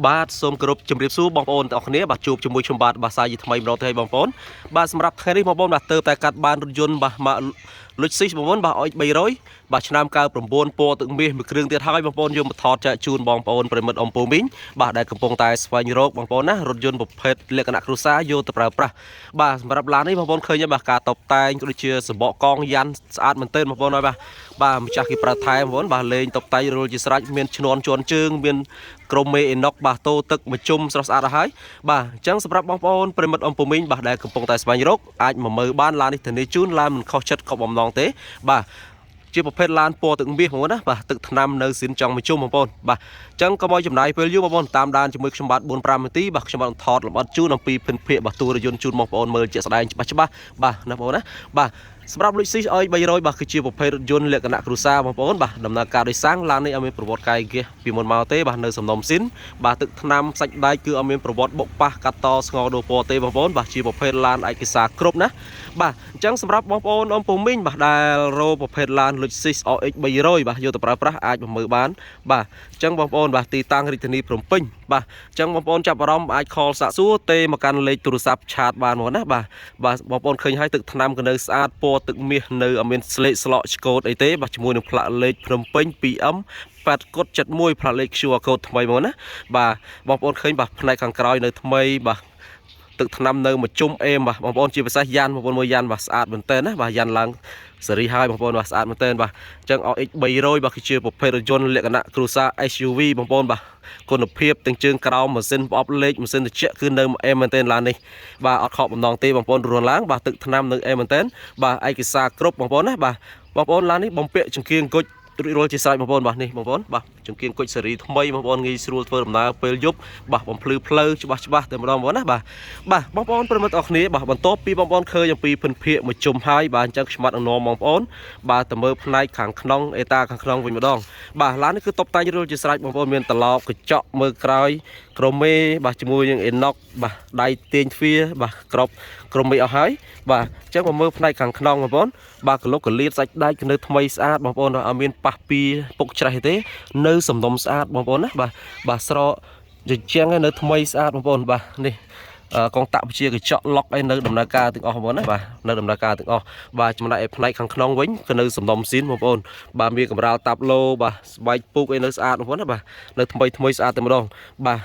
បាទសូមគោរពជំរាបសួរបងប្អូនទាំងអស់គ្នាបាទជួបជាមួយខ្ញុំបាទបាទសាយថ្មីម្ដងទៀតបងប្អូនបាទសម្រាប់ថ្ងៃនេះបងប្អូនបាទទៅតែកាត់បានរថយន្តបាទមកលុចស៊ីបងប្អូនបាទអុយ300បាទឆ្នាំ99ពណ៌ទឹកមាសមួយគ្រឿងទៀតហើយបងប្អូនយកមកថតចែកជូនបងប្អូនប្រិមិត្តអំពូមីងបាទដែលកំពុងតែស្វែងរកបងប្អូនណារថយន្តប្រភេទលក្ខណៈគ្រួសារយកទៅប្រើប្រាស់បាទសម្រាប់ឡាននេះបងប្អូនឃើញបាទការតបតែងក៏ដូចជាសម្បកកងយ៉ាន់ស្អាតមែនទែនបងប្អូនហើយបាទម្ចាស់គេប្រើថែបងប្អូនបាទលេងតបតែងរុលជាស្រេចមានឈ្នន់ជន់ជើងមានក្រុមមេអេណុកបាទតូទឹកមួយជុំស្រស់ស្អាតហើយបាទអញ្ចឹងសម្រាប់បងប្អូនប្រិមិត្តអំពូមីងបាទដែលកំពុងតែស្វែងរកអាចមកមើលបានឡាននេះធានាជូនឡានមិនខុសចិត្តខុសបំណងទេបាទជាប្រភេទឡានពណ៌ទឹកមាសបងប្អូនណាបាទទឹកថ្នាំនៅសៀនចុងមួយជុំបងប្អូនបាទអញ្ចឹងក៏មកចំណាយពេលយូរបងប្អូនតាមដានជាមួយខ្ញុំបាទ 4-5 នាទីបាទខ្ញុំបាទថតលម្អិតជូនអំពីភិនភាគបាទតួរថយន្តជូនបងប្អូនមើលជាក់ស្ដែងច្បាស់បាទណាបងប្អូនណាបាទសម្រាប់លុចស៊ីអុយ300បាទគឺជាប្រភេទរថយន្តលក្ខណៈគ្រួសារបងប្អូនបាទដំណើរការដោយសាំងឡាននេះអត់មានប្រវត្តិកាយហ្គាសពីមុនមកទេបាទនៅសំណុំស៊ីនបាទទឹកថ្នាំសាច់ដែកគឺអត់មានប្រវត្តិបុកប៉ះកាត់តស្ងោដូរពណ៌ទេបងប្អូនបាទជាប្រភេទឡានឯកសារគ្រប់ណាបាទអញ្ចឹងសម្រាប់បងប្អូនអំពូមីងបាទដែលរោប្រភេទឡានលុចស៊ី OX 300បាទយកទៅប្រើប្រាស់អាចមើលបានបាទអញ្ចឹងបងប្អូនបាទទីតាំងរាជធានីភ្នំពេញបាទអញ្ចឹងបងប្អូនចាប់អារម្មណ៍អាចខលសាកសួរទេមកកាន់លេខទូរស័ព្ទឆាតបានមកណាបាទបងប្អូនឃើញហើយទឹកថ្នាំក៏នៅស្អាតពណ៌ទឹកមាសនៅអត់មានស្លេកស្លកឆ្កូតអីទេបាទជាមួយនឹងផ្លាកលេខភ្នំពេញ 2M 8កុដ71ផ្លាកលេខ QR code ថ្មីមកណាបាទបងប្អូនឃើញបាទផ្នែកខាងក្រោយនៅថ្មីបាទទឹកថ្នាំនៅមួយជុំអេមបាទបងប្អូនជាពិសេសយ៉ាន់បងប្អូនមើលយ៉ាន់បាទស្អាតមែនតើណាបាទយ៉ាន់ឡើងសេរីហើយបងប្អូនបាទស្អាតមែនតើបាទអញ្ចឹង OX 300បាទគឺជាប្រភេទរថយន្តលក្ខណៈគ្រួសារ SUV បងប្អូនបាទគុណភាពទាំងជើងក្រោមម៉ាស៊ីនប្រអប់លេខម៉ាស៊ីនត្រជាក់គឺនៅអេមមែនតើឡាននេះបាទអត់ខកបំណងទេបងប្អូនរស់ឡើងបាទទឹកថ្នាំនៅអេមមែនតើបាទឯកសារគ្រប់បងប្អូនណាបាទបងប្អូនឡាននេះបំពាក់ចង្គៀងគុជរួចរាល់ជាស្រេចបងប្អូនបាទនេះបងប្អូនបាទចង្គៀងគុជសេរីថ្មីបងប្អូនងាយស្រួលធ្វើដំណើរពេលយប់បាទបំភ្លឺផ្លូវច្បាស់តែម្ដងបងប្អូនណាបាទបងប្អូនប្រិមិត្តអរគ្នាបាទបន្ទាប់ពីបងប្អូនឃើញអំពីភិនភាគមួយជុំហើយបាទអញ្ចឹងខ្ញុំបាទនាំបងប្អូនបាទទៅមើលផ្នែកខាងក្នុងអេតាខាងក្នុងវិញម្ដងបាទឡាននេះគឺតុបតែងរួចជាស្រេចបងប្អូនមានត្រឡោកកញ្ចក់មើលក្រោយក្រមេបាទជាមួយនឹងអេណុកបាទដៃទាញទ្វារបាទក្របក្រមេអស់ហើយបាទអញ្ចឹងមកមើលផ្នែកខាងក្នុងបងប្អូនបាទកលុកកលៀតសាច់ដែកនៅថ្មីស្អាតបងប្អូនអត់មានប៉ះពីពុកច្រេះទេនៅសំណុំស្អាតបងប្អូនណាបាទស្រកជញ្ជាំងនៅថ្មីស្អាតបងប្អូនបាទនេះកងតាក់ជាកញ្ចក់ឡុកអីនៅដំណើរការទាំងអស់បងប្អូនណាបាទនៅដំណើរការទាំងអស់បាទចំណែកឯផ្នែកខាងក្នុងវិញគឺនៅសំណុំស៊ីនបងប្អូនបាទមានកម្រាលតាប់ឡូបាទស្បែកពូកអីនៅស្អាតបងប្អូនណាបាទនៅថ្មីស្អាតតែម្ដងបាទ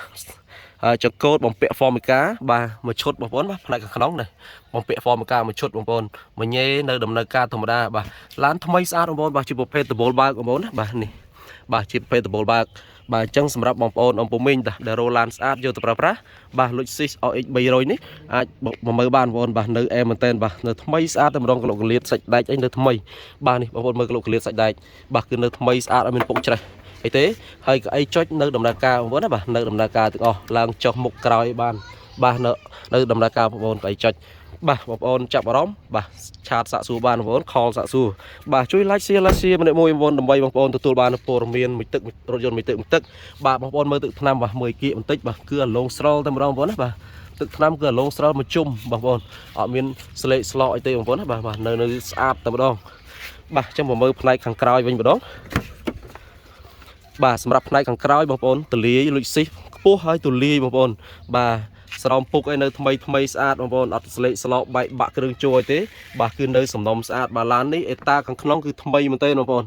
ចង្កូតបំពាក់ហ្វមិកាបាទមួយឈុតបងប្អូនបាទផ្នែកខាងក្នុងនេះបំពាក់ហ្វមិកាមួយឈុតបងប្អូនមួយញ៉េនៅដំណើរការធម្មតាបាទឡានថ្មីស្អាតបងប្អូនបាទជាប្រភេទដបូលបើកបងប្អូនណាបាទនេះបាទជាប្រភេទដបូលបើកបាទអញ្ចឹងសម្រាប់បងប្អូនអំពូមីងដែលរោឡានស្អាតយកទៅប្រើប្រាស់បាទលុចស៊ី OX 300នេះអាចមកមើលបានបងប្អូនបាទនៅអេមែនតើបាទនៅថ្មីស្អាតតែម្ដងកលុកកលៀតសាច់ដែកអីនៅថ្មីបាទនេះបងប្អូនមើលកលុកកលៀតសាច់ដែកបាទគឺនៅថ្មីស្អាតអត់មានពុកច្រេះអីទេហើយក៏អីចុចនៅដំណើរការបងប្អូនណាបាទនៅដំណើរការទាំងអស់ឡើងចុះមុខក្រោយបានបាទនៅដំណើរការបងប្អូនក៏អីចុចបាទបងប្អូនចាប់អារម្មណ៍បាទឆាតសាកសួរបានបងប្អូនខលសាកសួរបាទជួយ like share ម្នាក់មួយបងប្អូនដើម្បីបងប្អូនទទួលបានព័ត៌មានមួយទឹករថយន្តមួយទឹកបាទបងប្អូនមើលទឹកថ្នាំបាទមើលគៀកបន្តិចបាទគឺអាឡងស្រលតែម្ដងបងប្អូនណាបាទទឹកថ្នាំគឺអាឡងស្រលមួយជុំបងប្អូនអត់មានស្លេកស្លោកអីទេបងប្អូនណាបាទនៅស្អាតតែម្ដងបាទអញ្ចឹងមកមើលផ្នែកខាងក្រោយវិញម្ដងបាទសម្រាប់ផ្នែកខាងក្រោយបងប្អូនទលាយលុចស៊ីខ្ពស់ហើយទលាយបងប្អូនបាទស្រោមពុកអីនៅថ្មីស្អាតបងប្អូនអត់ស្លេកស្លោកបែកបាក់គ្រឿងជួយទេបាទគឺនៅសំណុំស្អាតបាទឡាននេះអេតាខាងក្នុងគឺថ្មីមែនទេបងប្អូន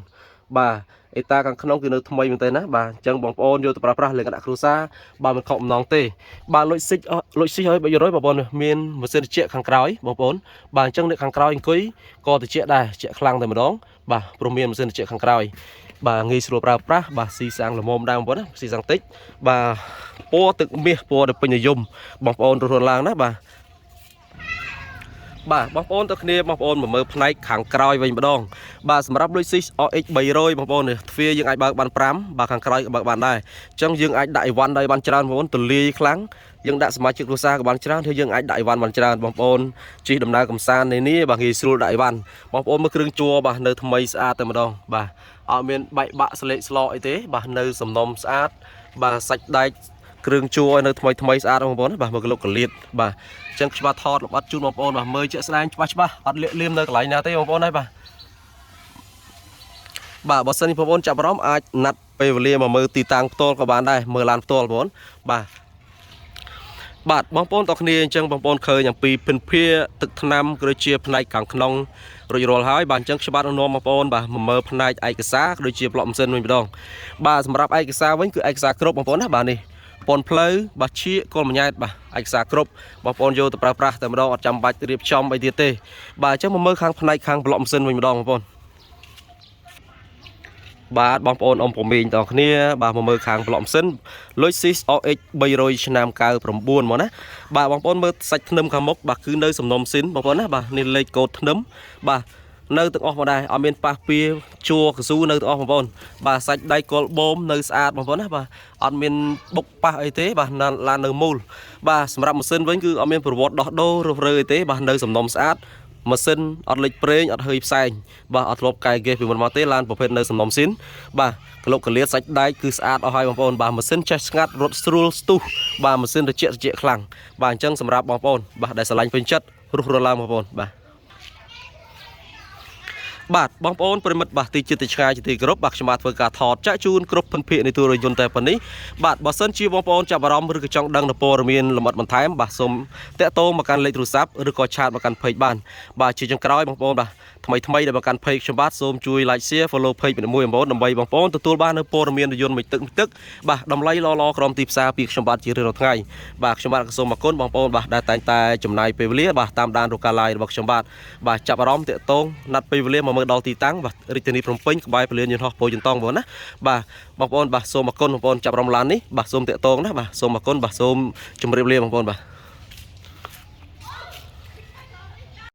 បាទអេតាខាងក្នុងគឺនៅថ្មីមែនទេណាបាទអញ្ចឹងបងប្អូនយកទៅប្រើប្រាស់លក្ខណៈគ្រួសារបាទមិនខកបំណងទេបាទលុចស៊ីហើយ300បងប្អូនមានម៉ាស៊ីនត្រជាក់ខាងក្រោយបងប្អូនបាទអញ្ចឹងអ្នកខាងក្រោយអង្គុយក៏ត្រជាក់ដែរត្រជាក់ខ្លាំងតែម្ដងបាទព្រមមានម៉ាស៊ីនត្រជាក់ខាងក្រោយបាទងាយស្រួលប្រើប្រាស់បាទស៊ីសាំងល្មមដែរបងប្អូនណាស៊ីសាំងតិចបាទពណ៌ទឹកមាសពណ៌ដែលពេញនិយមបងប្អូនរស់ឡើងណាបាទបងប្អូនទាំងគ្នាបងប្អូនមកមើលផ្នែកខាងក្រោយវិញម្ដងបាទសម្រាប់លុចស៊ី OX 300បងប្អូននេះទ្វារយើងអាចបើកបាន5បាទខាងក្រោយក៏បើកបានដែរអញ្ចឹងយើងអាចដាក់អីវ៉ាន់ដែរបានច្រើនបងប្អូនទលាយខ្លាំងយើងដាក់សមាជិកគ្រួសារក៏បានច្រើនហើយយើងអាចដាក់អីវ៉ាន់បានច្រើនបងប្អូនជិះដំណើរកំសាន្តនេះបាទងាយស្រួលដាក់អីវ៉ាន់បងប្អូនមើលគ្រឿងជួរបាទនៅថ្មីស្អាតតែម្ដងបាទអត់មានបែកបាក់ស្លេកស្លោកអីទេបាទនៅសំណុំស្អាតបាទសាច់ដែកគ្រឿងជួរនៅថ្មីស្អាតបងប្អូនបាទមើលកលុកកលៀតបាទអញ្ចឹងខ្ញុំបាទថតលម្អិតជូនបងប្អូនបាទមើលជាក់ស្ដែងច្បាស់អត់លាក់លៀមនៅកន្លែងណាទេបងប្អូនហើយបាទបើសិនជាបងប្អូនចាប់អារម្មណ៍អាចណាត់ ពេលវេលាមកមើលទីតាំងផ្ទាល់ក៏បានដែរមើលឡានផ្ទាល់បងបាទបាទបងប្អូនតោះគ្នាអញ្ចឹងបងប្អូនឃើញអំពីពិនភាទឹកថ្នាំក៏ដូចជាផ្នែកខាងក្នុងរួចរាល់ហើយបាទអញ្ចឹងច្បាប់នាំបងប្អូនបាទមកមើលផ្នែកឯកសារក៏ដូចជាប្លុកម៉ាស៊ីនវិញម្ដងបាទសម្រាប់ឯកសារវិញគឺឯកសារគ្រប់បងប្អូនណាបាទនេះប៉ុនផ្លូវបាទជាគោលមញ្ញាតបាទឯកសារគ្រប់បងប្អូនយកទៅប្រើប្រាស់តែម្ដងអត់ចាំបាច់រៀបចំអីទៀតទេបាទអញ្ចឹងមកមើលខាងផ្នែកខាងប្លុកម៉ាស៊ីនវិញម្ដងបងប្អូនបាទបងប្អូនអ៊ំប្រមីងតគ្នាបាទមកមើលខាងប្លុកម៉ាស៊ីន Lexus OX 300ឆ្នាំ99មកណាបាទបងប្អូនមើលសាច់ធ្នឹមខាងមុខបាទគឺនៅសំណុំស៊ីនបងប្អូនណាបាទនេះលេខកូដធ្នឹមបាទនៅទាំងអស់មកដែរអត់មានប៉ះពៀជួកស៊ូនៅទាំងអស់បងប្អូនបាទសាច់ដៃកលបូមនៅស្អាតបងប្អូនណាបាទអត់មានបុកប៉ះអីទេបាទឡាននៅមូលបាទសម្រាប់ម៉ាស៊ីនវិញគឺអត់មានប្រវត្តិដោះដូររុះរើអីទេបាទនៅសំណុំស្អាតម៉ាស៊ីនអត់លេចប្រេងអត់ហើយផ្សែងបាទអត់ធ្លាប់កែហ្គេសពីមុនមកទេឡានប្រភេទនៅសំណុំស៊ីនបាទក្លុកកលៀតសាច់ដែកគឺស្អាតអស់ហើយបងប្អូនបាទម៉ាស៊ីនចេះស្ងាត់រត់ស្រួលស្ទុះបាទម៉ាស៊ីនត្រជាក់ខ្លាំងបាទអញ្ចឹងសម្រាប់បងប្អូនបាទដែលស្រឡាញ់ពេញចិត្តរុះរើឡើងបងប្អូនបាទបងប្អូនប្រិមិត្តបាទទីចិត្តឆ្ងាយជាទីគោរពបាទខ្ញុំបាទធ្វើការថតចាក់ជូនគ្រប់ពិនភាគនៃទូរយន្តតែប៉ុណ្នេះបាទបើសិនជាបងប្អូនចាប់អារម្មណ៍ឬក៏ចង់ដឹងនូវព័ត៌មានលម្អិតបន្ថែមបាទសូមតាក់ទងមកកាន់លេខទូរស័ព្ទឬក៏ឆាតមកកាន់ page បានបាទជាចុងក្រោយបងប្អូនបាទថ្មីដែលមកកាន់ page ខ្ញុំបាទសូមជួយ like share follow page មួយបងប្អូនដើម្បីបងប្អូនទទួលបាននូវព័ត៌មានរយន្តមួយទឹកបាទតម្លៃល្អក្រមទីផ្សារពីខ្ញុំបាទជារៀងរាល់ថ្ងៃបាទខ្ញុំបាទក៏សូមអរគុណបងប្អូនបាទដែលតែងតែចំណាយពេលវេលាបាទតាមដានរកការ live របស់ខ្ញុំបាទចាប់អារម្មណ៍តាក់ទងណាត់ពេលវេលាមកមើលដល់ទីតាំងបាទរាជធានីភ្នំពេញក្បែរពលានយន្តហោះពោធិ៍យន្តតងបងណាបាទបងប្អូនបាទសូមអរគុណបងប្អូនចាប់អារម្មណ៍ឡាននេះបាទសូមតាក់ទងណាបាទសូមអរគុណបាទសូមជម្រាបលាបងប្អូនបាទ